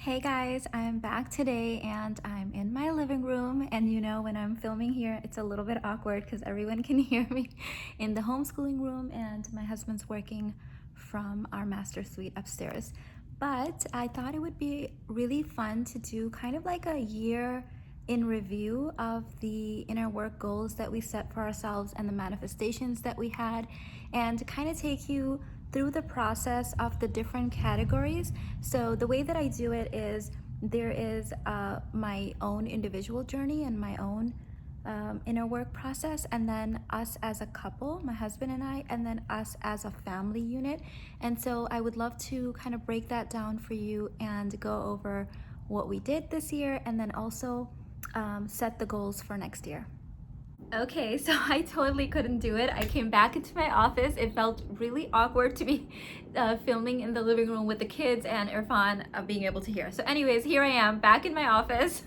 Hey guys, I'm back today and I'm in my living room. And when I'm filming here, it's a little bit awkward because everyone can hear me in the homeschooling room, and my husband's working from our master suite upstairs. But I thought it would be really fun to do kind of like a year in review of the inner work goals that we set for ourselves and the manifestations that we had, and to kind of take you through the process of the different categories. So the way that I do it is there is my own individual journey and my own inner work process, and then us as a couple, my husband and I, and then us as a family unit. And so I would love to kind of break that down for you and go over what we did this year, and then also set the goals for next year. Okay, so I totally couldn't do it. I came back into my office. It felt really awkward to be filming in the living room with the kids and Irfan being able to hear. So anyways, here I am back in my office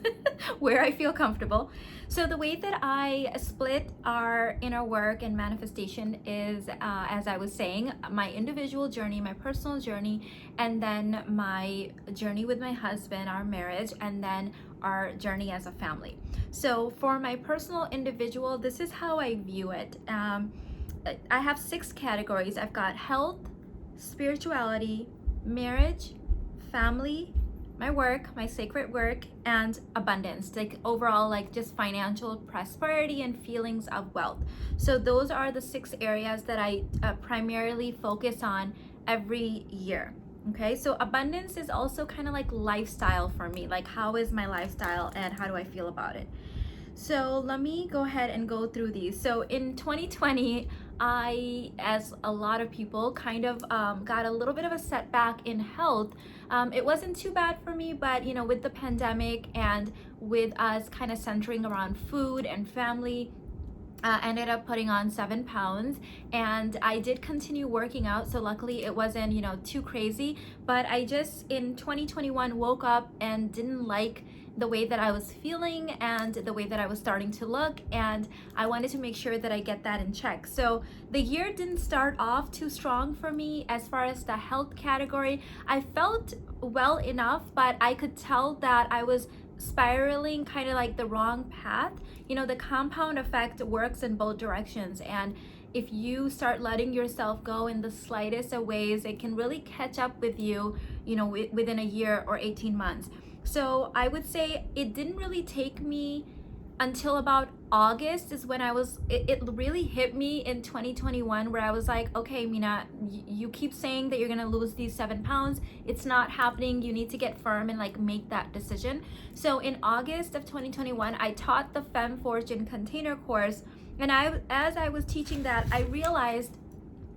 where I feel comfortable. So the way that I split our inner work and manifestation is, as I was saying, my individual journey, my personal journey, and then my journey with my husband, our marriage, and then our journey as a family. So for my personal individual, this is how I view it. I have 6 categories. I've got health, spirituality, marriage, family, my work, my sacred work, and abundance, like overall, like just financial prosperity and feelings of wealth. So those are the 6 areas that I primarily focus on every year. Okay, so abundance is also kind of like lifestyle for me. Like, how is my lifestyle and how do I feel about it? So let me go ahead and go through these. So in 2020, I, as a lot of people, kind of got a little bit of a setback in health. It wasn't too bad for me, but with the pandemic and with us kind of centering around food and family, ended up putting on 7 pounds, and I did continue working out, so luckily it wasn't too crazy. But I just in 2021 woke up and didn't like the way that I was feeling and the way that I was starting to look, and I wanted to make sure that I get that in check. So the year didn't start off too strong for me as far as the health category. I felt well enough, but I could tell that I was spiraling kind of like the wrong path. The compound effect works in both directions, and if you start letting yourself go in the slightest of ways, it can really catch up with you, within a year or 18 months. So I would say it didn't really take me until about August is when it really hit me in 2021, where I was like, okay, Mina, you keep saying that you're gonna lose these 7 pounds. It's not happening. You need to get firm and like make that decision. So in August of 2021, I taught the Femme Fortune container course. And as I was teaching that, I realized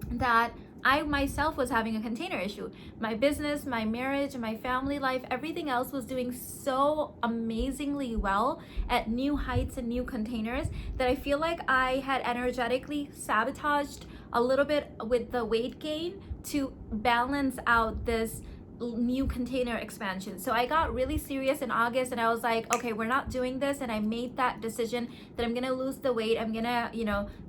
that I myself was having a container issue. My business, my marriage, my family life, everything else was doing so amazingly well at new heights and new containers that I feel like I had energetically sabotaged a little bit with the weight gain to balance out this new container expansion. So I got really serious in August, and I was like, okay, we're not doing this. And I made that decision that I'm gonna lose the weight. I'm gonna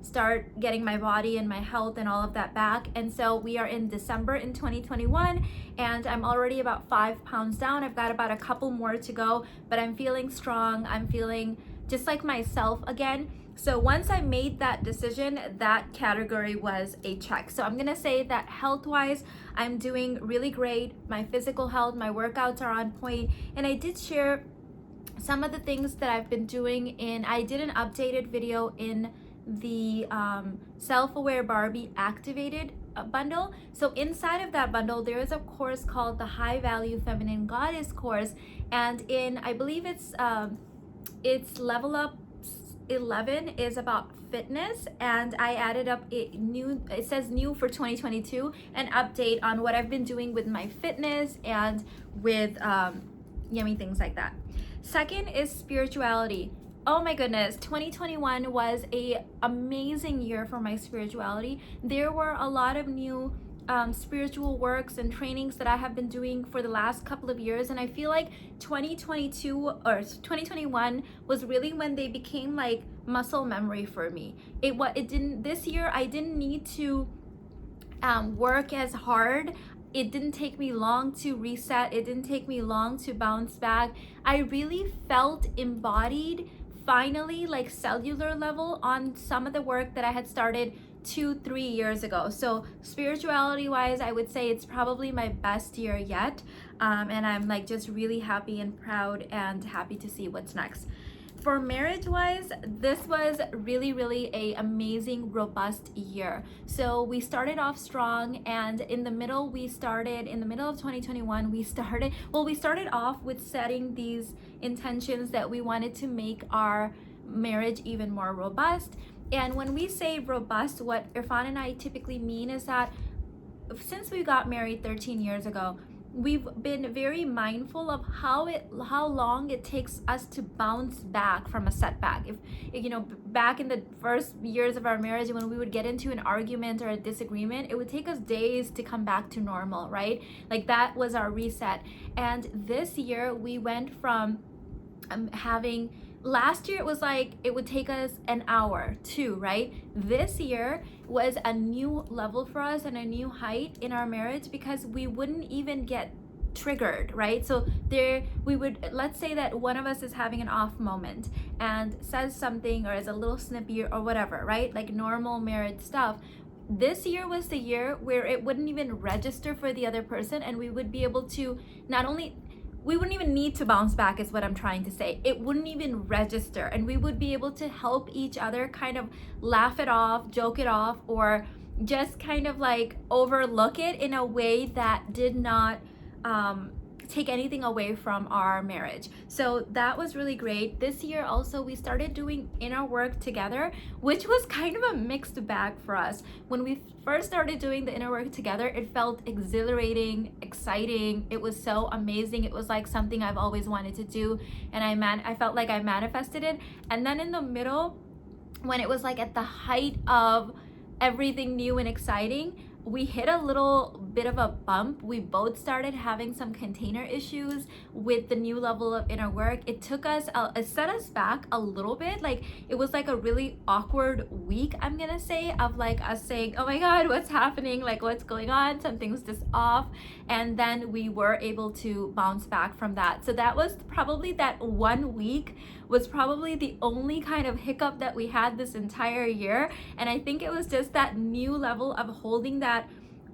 start getting my body and my health and all of that back. And so we are in December in 2021, and I'm already about 5 pounds down. I've got about a couple more to go, but I'm feeling strong. I'm feeling just like myself again. So once I made that decision, that category was a check. So I'm gonna say that health-wise, I'm doing really great. My physical health, my workouts are on point, and I did share some of the things that I've been doing I did an updated video in the Self-Aware Barbie Activated bundle. So inside of that bundle, there is a course called the High Value Feminine Goddess course, and I believe it's Level Up 11 is about fitness, and I added up it says new for 2022, an update on what I've been doing with my fitness and with yummy things like that. Second is spirituality. Oh my goodness, 2021 was a amazing year for my spirituality. There were a lot of new spiritual works and trainings that I have been doing for the last couple of years, and I feel like 2022 or 2021 was really when they became like muscle memory for me. It didn't this year. I didn't need to work as hard It didn't take me long to reset. It didn't take me long to bounce back. I really felt embodied finally, like cellular level, on some of the work that I had started 2-3 years ago. So spirituality wise, I would say it's probably my best year yet. And I'm like just really happy and proud and happy to see what's next. For marriage wise, this was really a amazing, robust year. So we started off strong, and in the middle of 2021, we started off with setting these intentions that we wanted to make our marriage even more robust. And when we say robust, what Irfan and I typically mean is that since we got married 13 years ago, we've been very mindful of how long it takes us to bounce back from a setback. If you know, back in the first years of our marriage, when we would get into an argument or a disagreement, it would take us days to come back to normal, right? Like that was our reset. And this year we went from having, last year it was like it would take us an hour, two, right? This year was a new level for us and a new height in our marriage, because we wouldn't even get triggered, right? So we would, let's say that one of us is having an off moment and says something or is a little snippy or whatever, right? Like normal marriage stuff. This year was the year where it wouldn't even register for the other person, and we would be able to we wouldn't even need to bounce back, is what I'm trying to say. It wouldn't even register, and we would be able to help each other kind of laugh it off, joke it off, or just kind of like overlook it in a way that did not take anything away from our marriage. So that was really great. This year also we started doing inner work together, which was kind of a mixed bag for us. When we first started doing the inner work together, it felt exhilarating, exciting. It was so amazing. It was like something I've always wanted to do, and I felt like I manifested it. And then in the middle, when it was like at the height of everything new and exciting, we hit a little bit of a bump. We both started having some container issues with the new level of inner work. It set us back a little bit. Like it was like a really awkward week, I'm gonna say, of like us saying, oh my God, what's happening? Like what's going on? Something's just off. And then we were able to bounce back from that. So that was probably, that 1 week was probably the only kind of hiccup that we had this entire year. And I think it was just that new level of holding that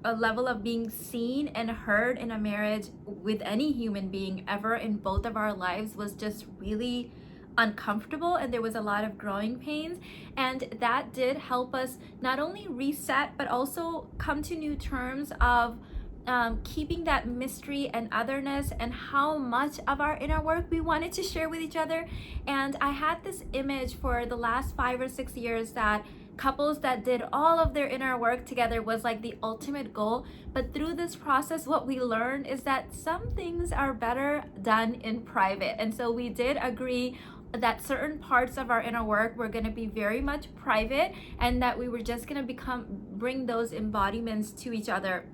a level of being seen and heard in a marriage with any human being ever in both of our lives was just really uncomfortable, and there was a lot of growing pains. And that did help us not only reset but also come to new terms of keeping that mystery and otherness and how much of our inner work we wanted to share with each other. And I had this image for the last 5 or 6 years that couples that did all of their inner work together was like the ultimate goal. But through this process, what we learned is that some things are better done in private. And so we did agree that certain parts of our inner work were going to be very much private, and that we were just going to bring those embodiments to each other.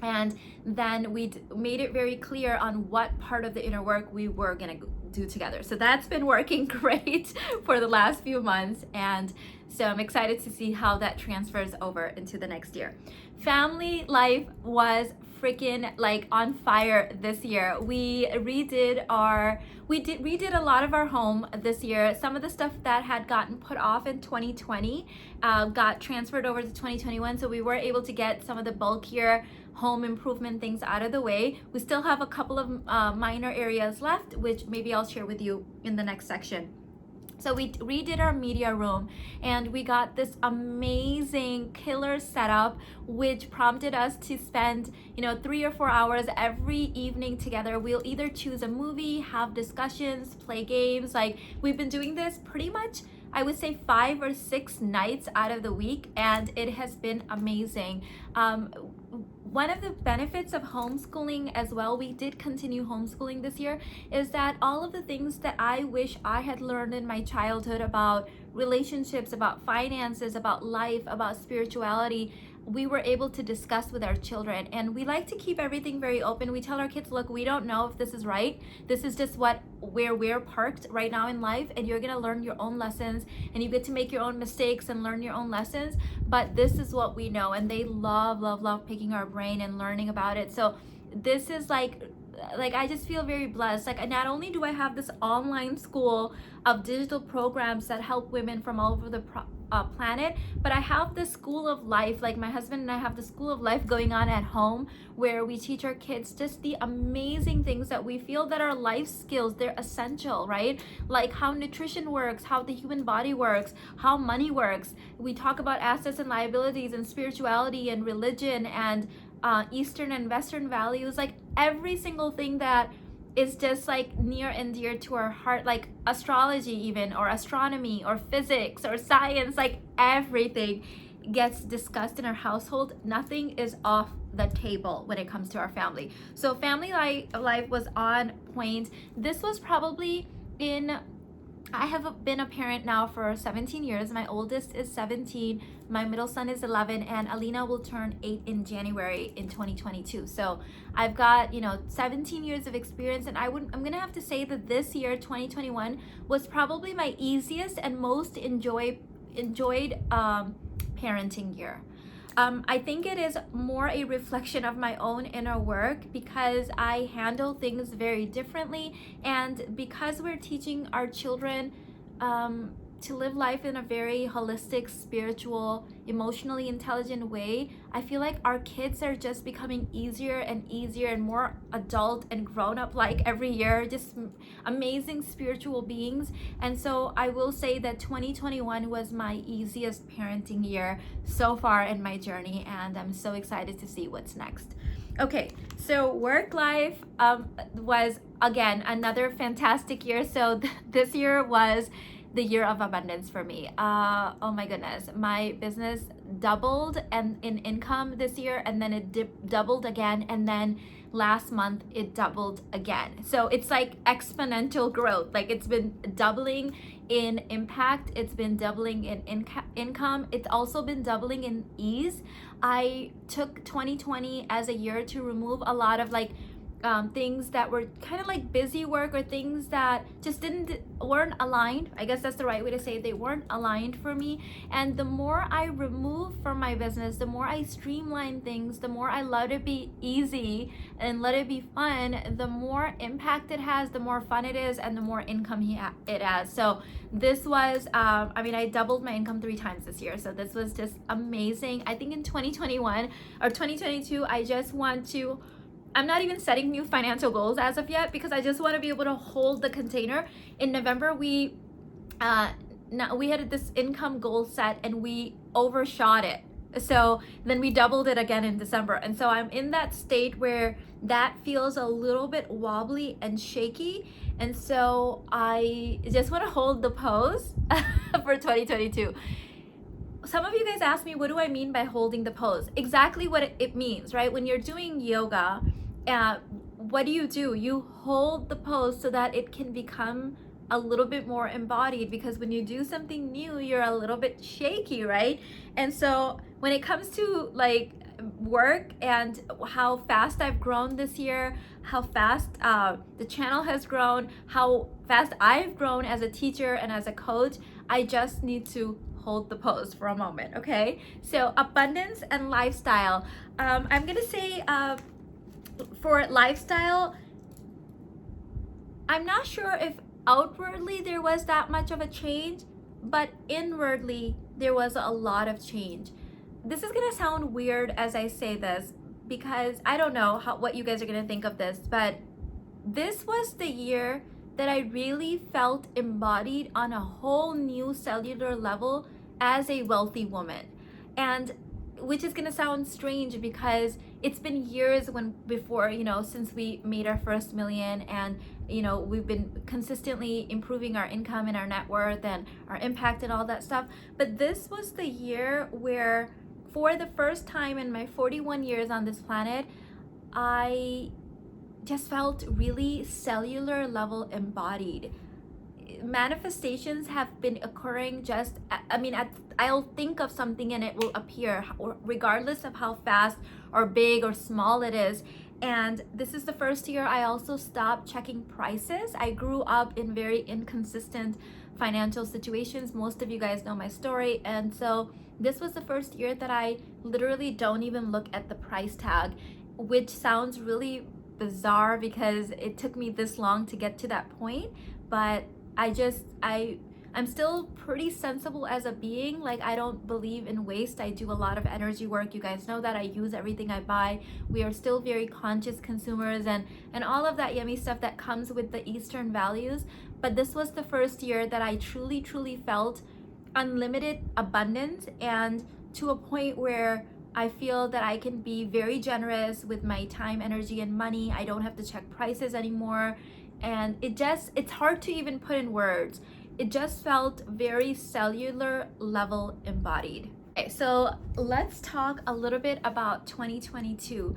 And then we made it very clear on what part of the inner work we were going to do together. So that's been working great for the last few months. And so I'm excited to see how that transfers over into the next year. Family life was freaking like on fire this year. We redid a lot of our home this year. Some of the stuff that had gotten put off in 2020 got transferred over to 2021. So we were able to get some of the bulkier home improvement things out of the way. We still have a couple of minor areas left, which maybe I'll share with you in the next section. So we redid our media room, and we got this amazing killer setup, which prompted us to spend 3 or 4 hours every evening together. We'll either choose a movie, have discussions, play games. Like we've been doing this pretty much, I would say 5 or 6 nights out of the week, and it has been amazing. One of the benefits of homeschooling as well, we did continue homeschooling this year, is that all of the things that I wish I had learned in my childhood about relationships, about finances, about life, about spirituality, we were able to discuss with our children. And we like to keep everything very open. We tell our kids, look, we don't know if this is right. This is just where we're parked right now in life, and you're gonna learn your own lessons, and you get to make your own mistakes and learn your own lessons. But this is what we know, and they love picking our brain and learning about it. So this is like I just feel very blessed. Like, not only do I have this online school of digital programs that help women from all over the planet, but I have the school of life. Like, my husband and I have the school of life going on at home, where we teach our kids just the amazing things that we feel that are life skills. They're essential, right? Like how nutrition works, how the human body works, how money works. We talk about assets and liabilities and spirituality and religion and Eastern and Western values, like every single thing that is just like near and dear to our heart, like astrology even, or astronomy, or physics, or science. Like everything gets discussed in our household. Nothing is off the table when it comes to our family. So family life was on point. This was probably I have been a parent now for 17 years. My oldest is 17, my middle son is 11, and Alina will turn 8 in January in 2022. So I've got, 17 years of experience, and I'm gonna have to say that this year, 2021, was probably my easiest and most enjoyed parenting year. I think it is more a reflection of my own inner work, because I handle things very differently, and because we're teaching our children to live life in a very holistic, spiritual, emotionally intelligent way. I feel like our kids are just becoming easier and more adult and grown up like every year, just amazing spiritual beings. And so I will say that 2021 was my easiest parenting year so far in my journey, and I'm so excited to see what's next. Okay, so work life was again another fantastic year. So this year was the year of abundance for me. Oh my goodness, my business doubled and in income this year, and then it doubled again, and then last month it doubled again. So it's like exponential growth. Like, it's been doubling in impact, it's been doubling in income, it's also been doubling in ease. I took 2020 as a year to remove a lot of things that were kind of like busy work, or things that just weren't aligned. I guess that's the right way to say it. They weren't aligned for me. And the more I remove from my business, the more I streamline things, the more I let it be easy and let it be fun, the more impact it has, the more fun it is, and the more income it has. So this was I doubled my income 3 times this year, so this was just amazing. I think in 2021 or 2022, I'm not even setting new financial goals as of yet, because I just want to be able to hold the container. In November, we had this income goal set, and we overshot it. So then we doubled it again in December. And so I'm in that state where that feels a little bit wobbly and shaky. And so I just want to hold the pose for 2022. Some of you guys ask me, what do I mean by holding the pose? Exactly what it means, right? When you're doing yoga, what do? You hold the pose so that it can become a little bit more embodied, because when you do something new, you're a little bit shaky, right? And so when it comes to work and how fast I've grown this year, how fast the channel has grown, how fast I've grown as a teacher and as a coach, I just need to hold the pose for a moment. Okay, so abundance and lifestyle. I'm gonna say for lifestyle, I'm not sure if outwardly there was that much of a change, but inwardly there was a lot of change. This is gonna sound weird as I say this, because I don't know what you guys are gonna think of this, but this was the year that I really felt embodied on a whole new cellular level as a wealthy woman. And which is gonna sound strange, because it's been years since we made our first million, and we've been consistently improving our income and our net worth and our impact and all that stuff. But this was the year where, for the first time in my 41 years on this planet, I just felt really cellular level embodied. manifestations have been occurring just, I mean, I'll think of something and it will appear regardless of how fast or big or small it is. And this is the first year I also stopped checking prices. I grew up in very inconsistent financial situations. Most of you guys know my story. And so this was the first year that I literally don't even look at the price tag, which sounds really bizarre because it took me this long to get to that point. But I'm still pretty sensible as a being. Like, I don't believe in waste. I do a lot of energy work. You guys know that. I use everything I buy. We are still very conscious consumers and all of that yummy stuff that comes with the Eastern values. But this was the first year that I truly felt unlimited abundance, and to a point where I feel that I can be very generous with my time, energy, and money. I don't have to check prices anymore. And it's hard to even put in words. It just felt very cellular level embodied. Okay, so let's talk a little bit about 2022.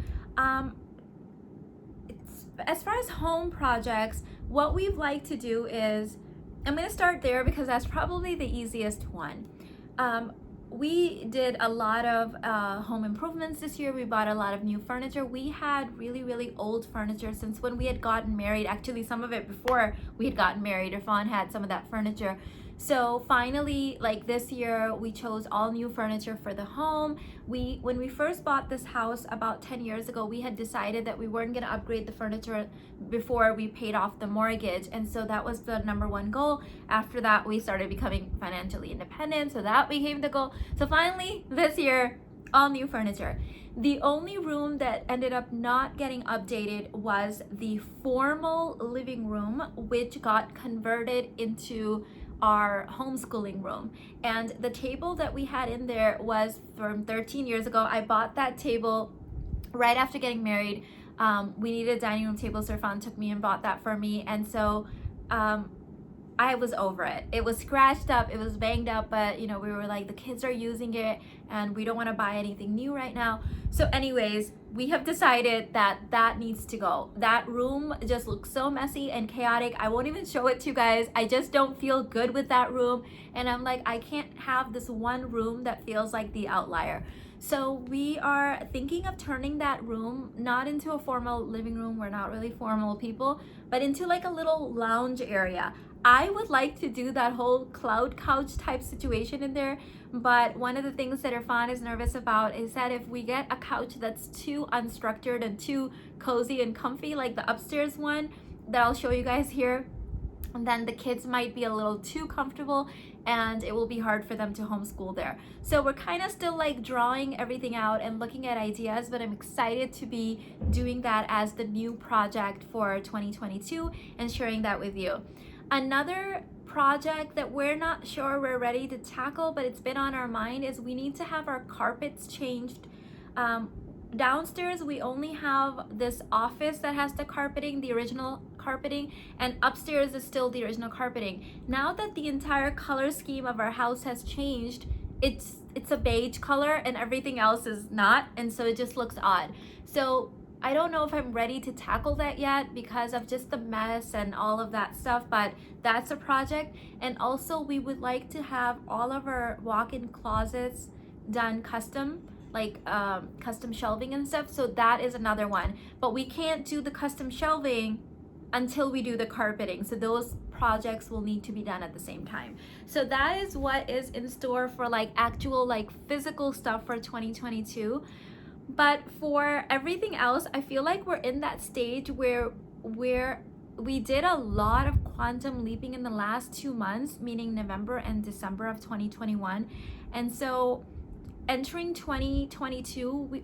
As far as home projects, what we'd like to do is, I'm going to start there because that's probably the easiest one. We did a lot of home improvements this year. We bought a lot of new furniture. We had really old furniture since when we had gotten married. Actually, some of it before we had gotten married. Irfan had some of that furniture. So finally, like this year, we chose all new furniture for the home. When we first bought this house about 10 years ago, we had decided that we weren't going to upgrade the furniture before we paid off the mortgage. And so that was the number one goal. After that, we started becoming financially independent. So that became the goal. So finally, this year, all new furniture. The only room that ended up not getting updated was the formal living room, which got converted into our homeschooling room. And the table that we had in there was from 13 years ago. I bought that table right after getting married. We needed a dining room table, so Irfan took me and bought that for me. And so I was over it. It was scratched up, it was banged up, but you know, we were like, the kids are using it and we don't want to buy anything new right now. So anyways, we have decided that that needs to go. That room just looks so messy and chaotic. I won't even show it to you guys. I just don't feel good with that room. And I'm like, I can't have this one room that feels like the outlier. So we are thinking of turning that room not into a formal living room. We're not really formal people, but into like a little lounge area. I would like to do that whole cloud couch type situation in there, but one of the things that Irfan is nervous about is that if we get a couch that's too unstructured and too cozy and comfy, like the upstairs one that I'll show you guys here, then the kids might be a little too comfortable and it will be hard for them to homeschool there. So we're kind of still like drawing everything out and looking at ideas, but I'm excited to be doing that as the new project for 2022 and sharing that with you. Another project that we're not sure we're ready to tackle, but it's been on our mind, is we need to have our carpets changed. Downstairs, we only have this office that has the carpeting, the original carpeting, and upstairs is still the original carpeting. Now that the entire color scheme of our house has changed, it's a beige color and everything else is not, and so it just looks odd. So I don't know if I'm ready to tackle that yet because of just the mess and all of that stuff, but that's a project. And also we would like to have all of our walk-in closets done custom, like custom shelving and stuff. So that is another one, but we can't do the custom shelving until we do the carpeting. So those projects will need to be done at the same time. So that is what is in store for like actual like physical stuff for 2022. But for everything else, I feel like we're in that stage where we did a lot of quantum leaping in the last 2 months, meaning November and December of 2021. And so entering 2022,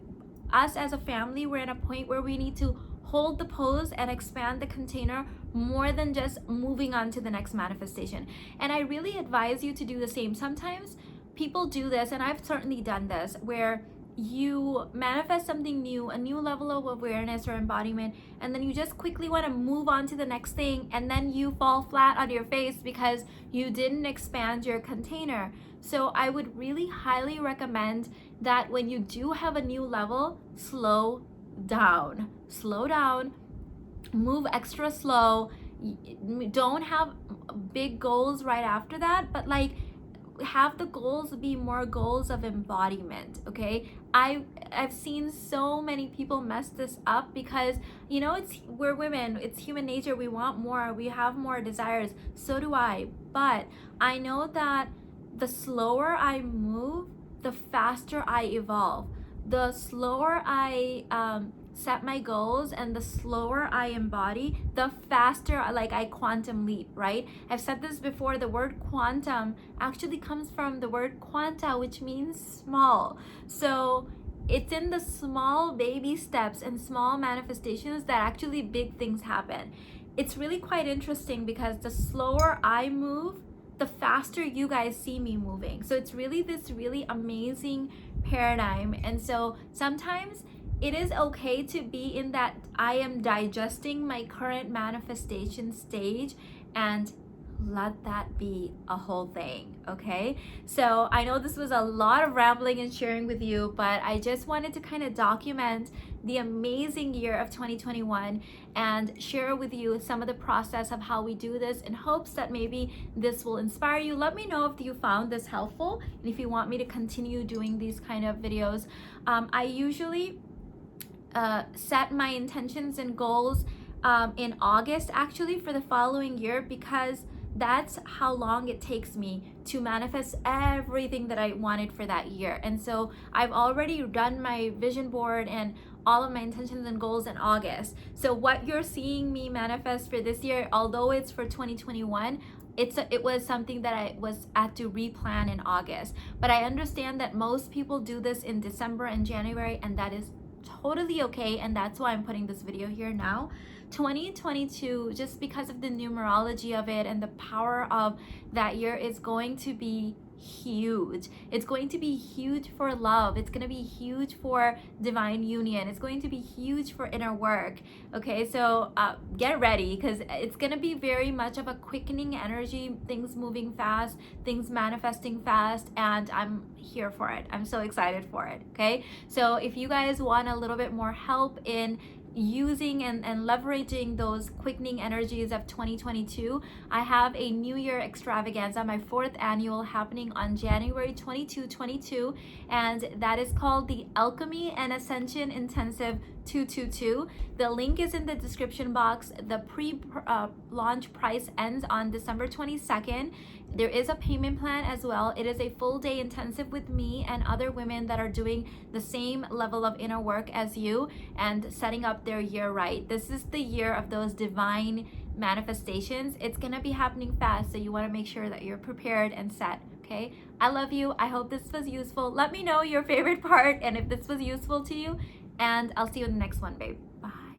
us as a family, we're in a point where we need to hold the pose and expand the container more than just moving on to the next manifestation. And I really advise you to do the same. Sometimes people do this, and I've certainly done this, where you manifest something new, a new level of awareness or embodiment, and then you just quickly want to move on to the next thing, and then you fall flat on your face because you didn't expand your container. So I would really highly recommend that when you do have a new level, slow down, move extra slow, Don't have big goals right after that, but like have the goals be more goals of embodiment. Okay, I've seen so many people mess this up because, you know, we're women, it's human nature, we want more, we have more desires. So do I. But I know that the slower I move, the faster I evolve. The slower I set my goals and the slower I embody, the faster I quantum leap, right? I've said this before, the word quantum actually comes from the word quanta, which means small. So it's in the small baby steps and small manifestations that actually big things happen. It's really quite interesting because the slower I move, the faster you guys see me moving. So it's really this really amazing paradigm. And so sometimes it is okay to be in that I am digesting my current manifestation stage and let that be a whole thing. Okay, so I know this was a lot of rambling and sharing with you, but I just wanted to kind of document the amazing year of 2021 and share with you some of the process of how we do this in hopes that maybe this will inspire you. Let me know if you found this helpful and if you want me to continue doing these kind of videos. I usually set my intentions and goals in August actually for the following year, because that's how long it takes me to manifest everything that I wanted for that year. And so I've already done my vision board and all of my intentions and goals in August. So what you're seeing me manifest for this year, although it's for 2021, it was something that I had to replan in August. But I understand that most people do this in December and January, and that is totally okay, and that's why I'm putting this video here now. 2022, just because of the numerology of it and the power of that year, is going to be huge. It's going to be huge for love. It's going to be huge for divine union. It's going to be huge for inner work. Okay, so get ready, because it's going to be very much of a quickening energy, things moving fast, things manifesting fast, and I'm here for it. I'm so excited for it. Okay, so if you guys want a little bit more help in using and leveraging those quickening energies of 2022, I have a New Year extravaganza, my 4th annual, happening on January 22, and that is called the Alchemy and Ascension Intensive 222. The link is in the description box. The pre-launch price ends on December 22nd. There is a payment plan as well. It is a full day intensive with me and other women that are doing the same level of inner work as you and setting up their year right. This is the year of those divine manifestations. It's gonna be happening fast, so you want to make sure that you're prepared and set. Okay, I love you. I hope this was useful. Let me know your favorite part and if this was useful to you, and I'll see you in the next one, babe.